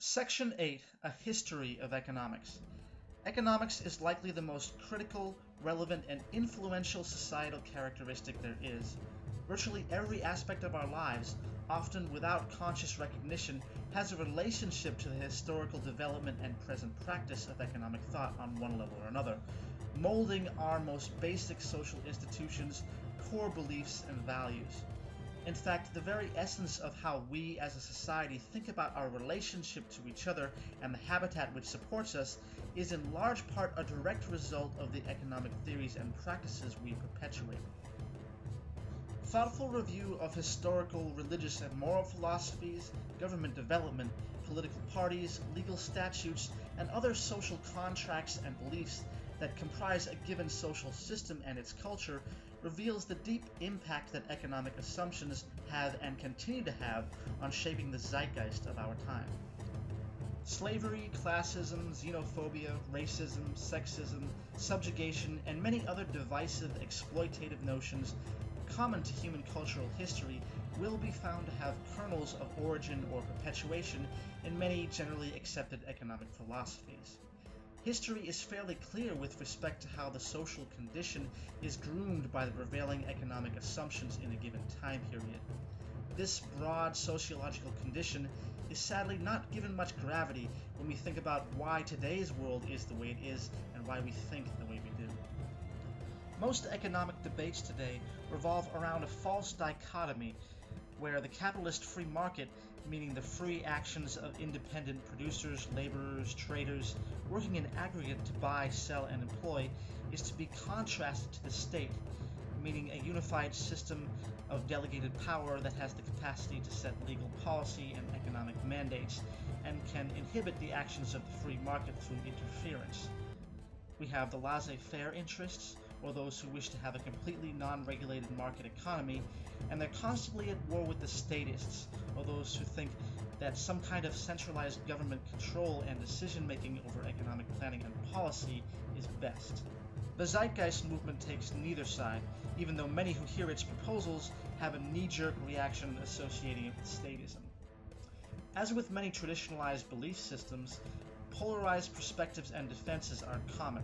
Section 8, A History of Economics. Economics is likely the most critical, relevant, and influential societal characteristic there is. Virtually every aspect of our lives, often without conscious recognition, has a relationship to the historical development and present practice of economic thought on one level or another, molding our most basic social institutions, core beliefs, and values. In fact, the very essence of how we as a society think about our relationship to each other and the habitat which supports us is in large part a direct result of the economic theories and practices we perpetuate. Thoughtful review of historical, religious, and moral philosophies, government development, political parties, legal statutes, and other social contracts and beliefs that comprise a given social system and its culture reveals the deep impact that economic assumptions have and continue to have on shaping the zeitgeist of our time. Slavery, classism, xenophobia, racism, sexism, subjugation, and many other divisive, exploitative notions common to human cultural history will be found to have kernels of origin or perpetuation in many generally accepted economic philosophies. History is fairly clear with respect to how the social condition is groomed by the prevailing economic assumptions in a given time period. This broad sociological condition is sadly not given much gravity when we think about why today's world is the way it is and why we think the way we do. Most economic debates today revolve around a false dichotomy where the capitalist free market, meaning the free actions of independent producers, laborers, traders, working in aggregate to buy, sell, and employ, is to be contrasted to the state, meaning a unified system of delegated power that has the capacity to set legal policy and economic mandates, and can inhibit the actions of the free market through interference. We have the laissez-faire interests, or those who wish to have a completely non-regulated market economy, and they're constantly at war with the statists, or those who think that some kind of centralized government control and decision-making over economic planning and policy is best. The Zeitgeist movement takes neither side, even though many who hear its proposals have a knee-jerk reaction associating it with statism. As with many traditionalized belief systems, polarized perspectives and defenses are common.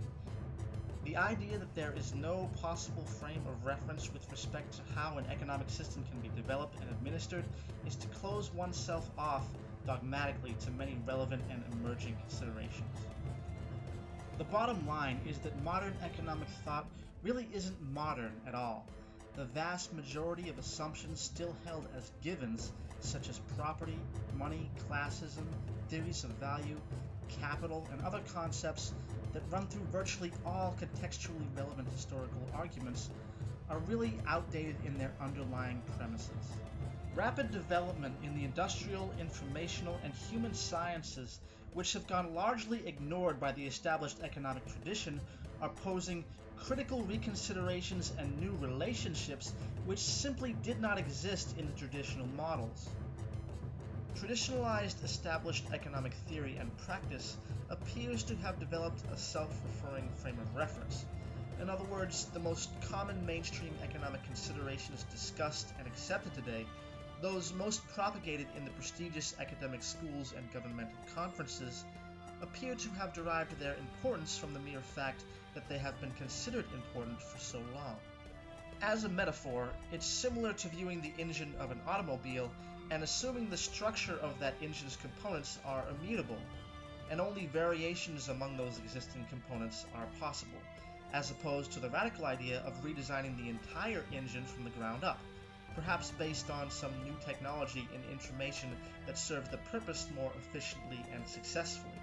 The idea that there is no possible frame of reference with respect to how an economic system can be developed and administered is to close oneself off dogmatically to many relevant and emerging considerations. The bottom line is that modern economic thought really isn't modern at all. The vast majority of assumptions still held as givens, such as property, money, classism, theories of value, capital, and other concepts that run through virtually all contextually relevant historical arguments, are really outdated in their underlying premises. Rapid development in the industrial, informational, and human sciences, which have gone largely ignored by the established economic tradition, are posing critical reconsiderations and new relationships which simply did not exist in the traditional models. Traditionalized established economic theory and practice appears to have developed a self-referring frame of reference. In other words, the most common mainstream economic considerations discussed and accepted today, those most propagated in the prestigious academic schools and governmental conferences, appear to have derived their importance from the mere fact that they have been considered important for so long. As a metaphor, it's similar to viewing the engine of an automobile and assuming the structure of that engine's components are immutable, and only variations among those existing components are possible, as opposed to the radical idea of redesigning the entire engine from the ground up, perhaps based on some new technology and information that serve the purpose more efficiently and successfully.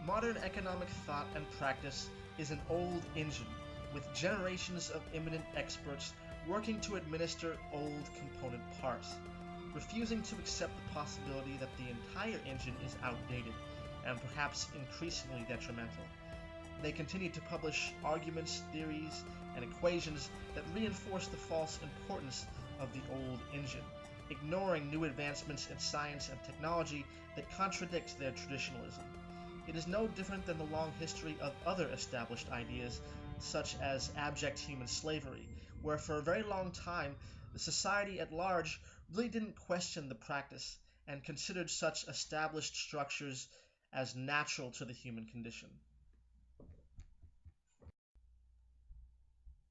Modern economic thought and practice is an old engine, with generations of eminent experts working to administer old component parts, refusing to accept the possibility that the entire engine is outdated and perhaps increasingly detrimental. They continue to publish arguments, theories, and equations that reinforce the false importance of the old engine, ignoring new advancements in science and technology that contradict their traditionalism. It is no different than the long history of other established ideas, such as abject human slavery, where for a very long time the society at large really didn't question the practice, and considered such established structures as natural to the human condition.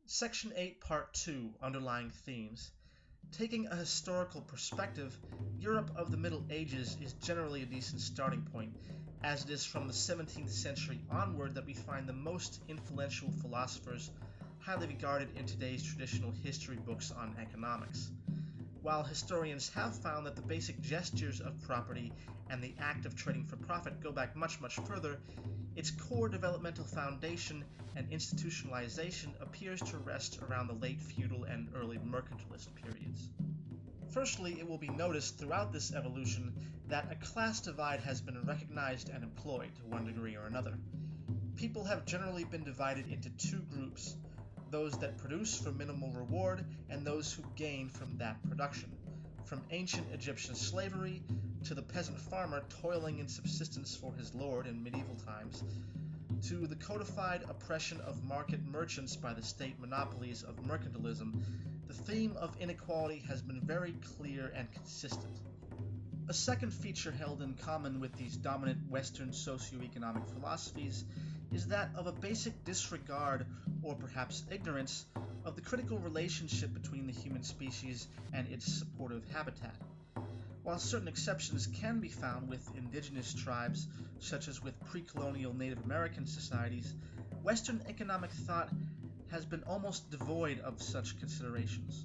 Section 8, Part 2, Underlying Themes. Taking a historical perspective, Europe of the Middle Ages is generally a decent starting point, as it is from the 17th century onward that we find the most influential philosophers highly regarded in today's traditional history books on economics. While historians have found that the basic gestures of property and the act of trading for profit go back much, much further, its core developmental foundation and institutionalization appears to rest around the late feudal and early mercantilist periods. Firstly, it will be noticed throughout this evolution that a class divide has been recognized and employed to one degree or another. People have generally been divided into two groups, those that produce for minimal reward and those who gain from that production, from ancient Egyptian slavery to the peasant farmer toiling in subsistence for his lord in medieval times, to the codified oppression of market merchants by the state monopolies of mercantilism. The theme of inequality has been very clear and consistent. A second feature held in common with these dominant Western socioeconomic philosophies is that of a basic disregard, or perhaps ignorance, of the critical relationship between the human species and its supportive habitat. While certain exceptions can be found with indigenous tribes, such as with pre-colonial Native American societies, Western economic thought has been almost devoid of such considerations.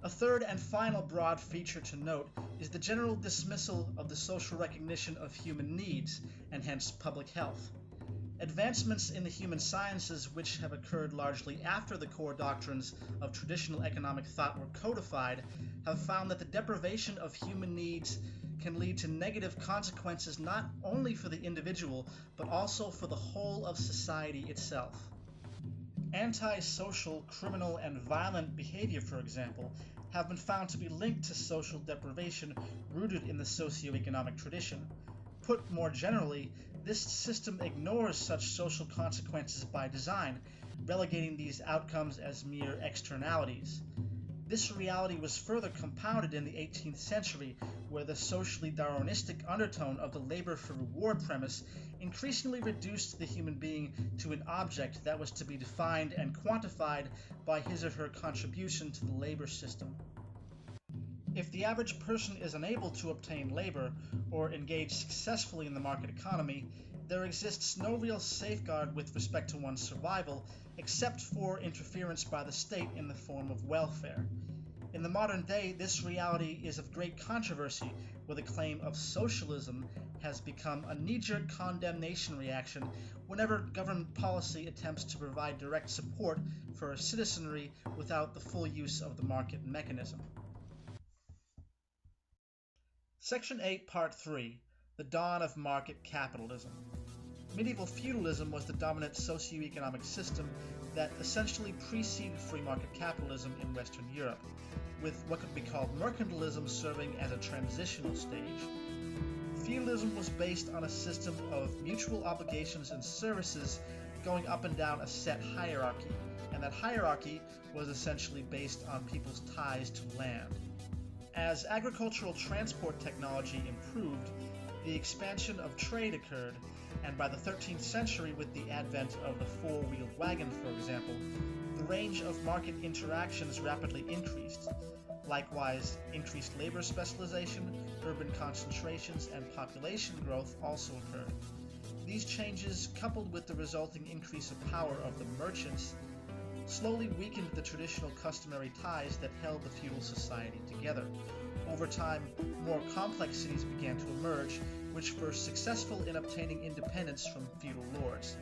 A third and final broad feature to note is the general dismissal of the social recognition of human needs, and hence public health. Advancements in the human sciences, which have occurred largely after the core doctrines of traditional economic thought were codified, have found that the deprivation of human needs can lead to negative consequences not only for the individual, but also for the whole of society itself. Antisocial, criminal, and violent behavior, for example, have been found to be linked to social deprivation rooted in the socioeconomic tradition. Put more generally, this system ignores such social consequences by design, relegating these outcomes as mere externalities. This reality was further compounded in the 18th century, where the socially Darwinistic undertone of the labor for reward premise increasingly reduced the human being to an object that was to be defined and quantified by his or her contribution to the labor system. If the average person is unable to obtain labor or engage successfully in the market economy, there exists no real safeguard with respect to one's survival except for interference by the state in the form of welfare. In the modern day, this reality is of great controversy, where the claim of socialism has become a knee-jerk condemnation reaction whenever government policy attempts to provide direct support for a citizenry without the full use of the market mechanism. Section 8, Part 3, The Dawn of Market Capitalism. Medieval feudalism was the dominant socioeconomic system that essentially preceded free market capitalism in Western Europe, with what could be called mercantilism serving as a transitional stage. Feudalism was based on a system of mutual obligations and services going up and down a set hierarchy, and that hierarchy was essentially based on people's ties to land. As agricultural transport technology improved, the expansion of trade occurred, and by the 13th century, with the advent of the four-wheeled wagon, for example, the range of market interactions rapidly increased. Likewise, increased labor specialization, urban concentrations, and population growth also occurred. These changes, coupled with the resulting increase of power of the merchants, slowly weakened the traditional customary ties that held the feudal society together. Over time, more complex cities began to emerge, which were successful in obtaining independence from feudal lords.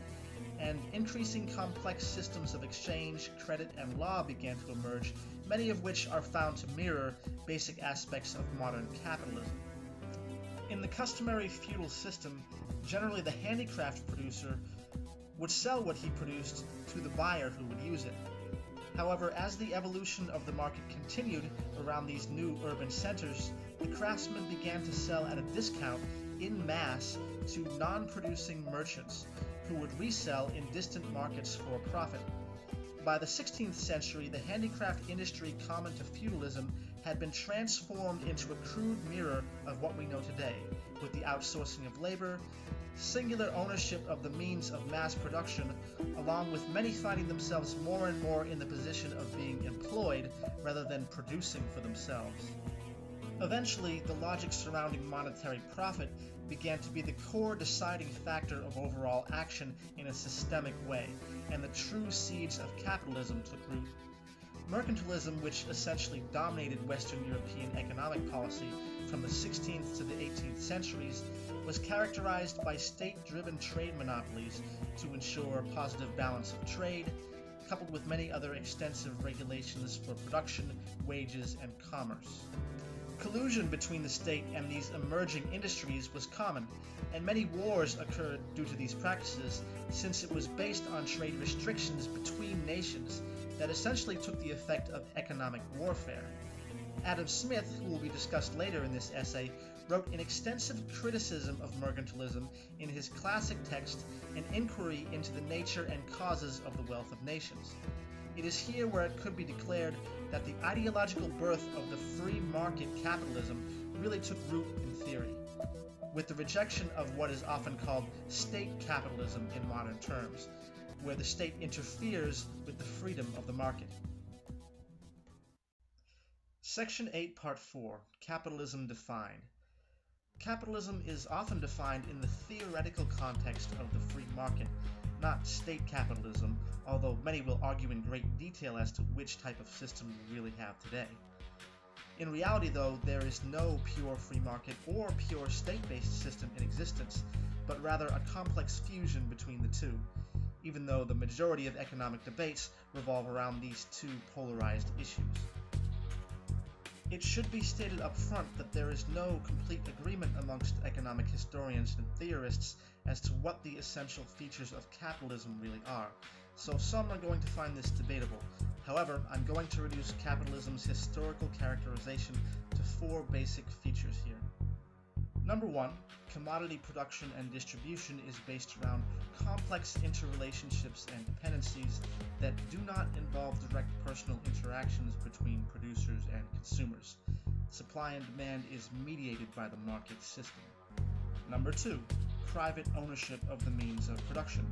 And increasing complex systems of exchange, credit, and law began to emerge, many of which are found to mirror basic aspects of modern capitalism. In the customary feudal system, generally the handicraft producer would sell what he produced to the buyer who would use it. However, as the evolution of the market continued around these new urban centers, the craftsmen began to sell at a discount in mass to non-producing merchants, who would resell in distant markets for a profit. By the 16th century, the handicraft industry common to feudalism had been transformed into a crude mirror of what we know today, with the outsourcing of labor, singular ownership of the means of mass production, along with many finding themselves more and more in the position of being employed rather than producing for themselves. Eventually, the logic surrounding monetary profit began to be the core deciding factor of overall action in a systemic way, and the true seeds of capitalism took root. Mercantilism, which essentially dominated Western European economic policy from the 16th to the 18th centuries, was characterized by state-driven trade monopolies to ensure a positive balance of trade, coupled with many other extensive regulations for production, wages, and commerce. Collusion between the state and these emerging industries was common, and many wars occurred due to these practices, since it was based on trade restrictions between nations that essentially took the effect of economic warfare. Adam Smith, who will be discussed later in this essay, wrote an extensive criticism of mercantilism in his classic text, An Inquiry into the Nature and Causes of the Wealth of Nations. It is here where it could be declared that the ideological birth of the free market capitalism really took root in theory, with the rejection of what is often called state capitalism in modern terms, where the state interferes with the freedom of the market. Section 8, Part 4, Capitalism Defined. Capitalism is often defined in the theoretical context of the free market, not state capitalism, although many will argue in great detail as to which type of system we really have today. In reality, though, there is no pure free market or pure state-based system in existence, but rather a complex fusion between the two, even though the majority of economic debates revolve around these two polarized issues. It should be stated up front that there is no complete agreement amongst economic historians and theorists as to what the essential features of capitalism really are, so some are going to find this debatable. However, I'm going to reduce capitalism's historical characterization to four basic features here. Number one, commodity production and distribution is based around complex interrelationships and dependencies that do not involve direct personal interactions between producers and consumers. Supply and demand is mediated by the market system. Number two, private ownership of the means of production,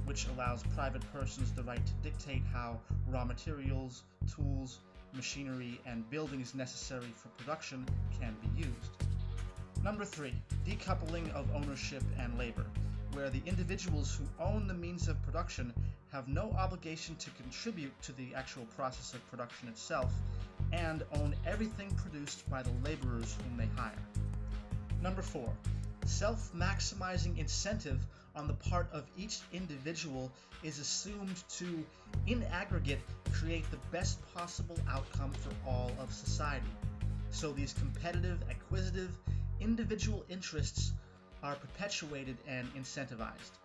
which allows private persons the right to dictate how raw materials, tools, machinery, and buildings necessary for production can be used. Number three, decoupling of ownership and labor, where the individuals who own the means of production have no obligation to contribute to the actual process of production itself, and own everything produced by the laborers whom they hire. Number four, self-maximizing incentive on the part of each individual is assumed to, in aggregate, create the best possible outcome for all of society. So these competitive, acquisitive, individual interests are perpetuated and incentivized.